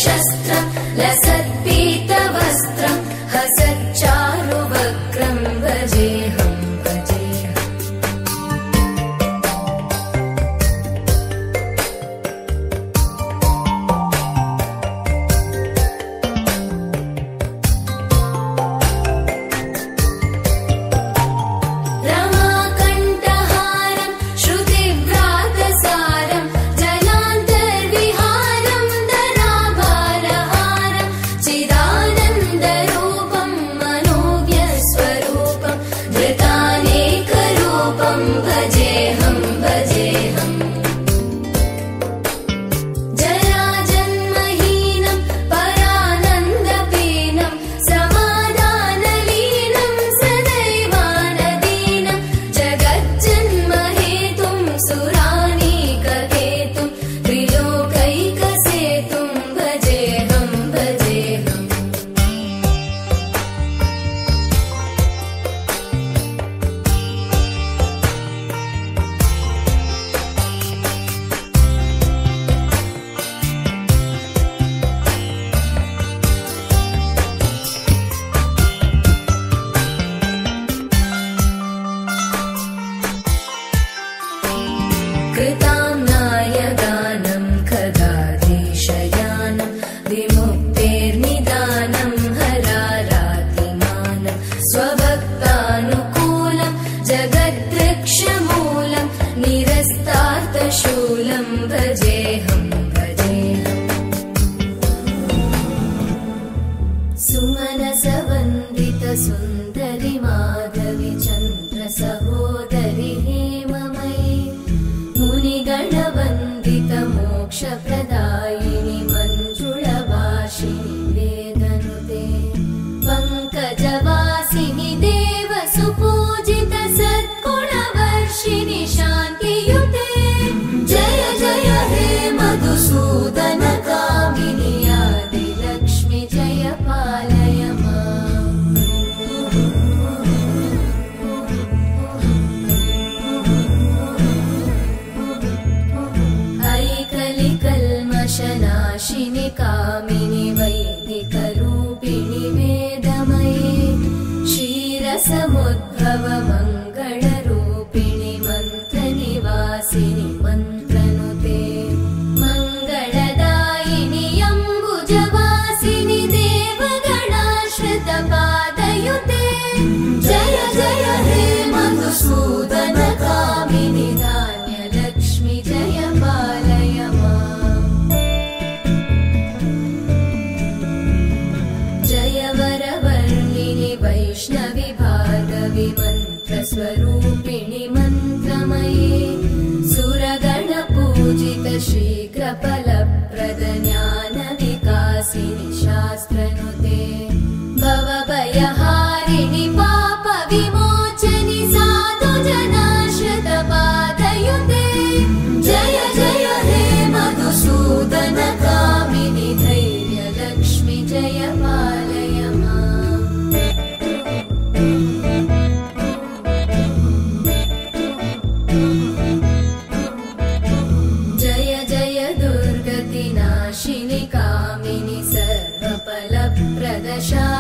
शस्त्रं लसत्पीतवस्त्रं हसच्चारुवक्त्रं भजेऽहं भजेऽहम्। रमाकण्ठहारं श्रुतिव्रातसारं जलान्तर्विहारं धराभारहारं चिदानन्दरूपं मनोज्ञस्वरूपं धृतानेकरूपं भजेऽहं भजेऽहम्। जराजन्महीनं परानन्दपीनं समाधानलीनं सदैवानदीनं जगज्जन्महेतुं सुरानीकहेतुं त्रिलोकैकसेतुं भजेऽहं भजेऽहम्। कृताम्नायगानं खगाधीशयानं विमुक्तेर्निदानं हरारातिमानं स्वभक्तानुकूलं जगद्वृक्षमूलं निरस्तार्थशूलं भजेऽहं भजेऽहम्। सुमनसवन्दितसुन्दरि माधवि चन्द्रसहोदरि हेममयि मुनिगणवन्दितमोक्षप्रदायिनि मञ्जुळभाषिणि वेदनुते पङ्कजवासिनि देवसुपूजित सद्गुणवर्षिणि शान्तियुते जय जय हे मधुसूदन कामिनि आदिलक्ष्मि जय पालय माम्। ऐकलिकल्मषनाशिनि कामिनि वैदिकरूपिणि वेदमये क्षीरसमुद्भव मङ्गलरूपिणि मन्त्रनिवासिनि मन्त्रनुते मङ्गलदायिनि अम्बुजवासिनि देवगणाश्रितपादयुते जय जय हे मधुसूदन कामिनि धान्यलक्ष्मि जय पालय माम्। जय वरवर्णिनि वैष्णवि भार्गवि मन्त्रस्वरूपिणि मन्त्रमये सुरगणपूजित शीघ्रफलप्रद ज्ञानविकासिनि शास्त्रनुते भवभयहारिणि पापविमोचनि साधुजनाश्रितपादयुते जय जय हे मधुसूदन कामिनि धैर्यलक्ष्मि जय पालय माम्। जय जय दुर्गतिनाशिनि कामिनि सर्वफलप्रद शान्तियुते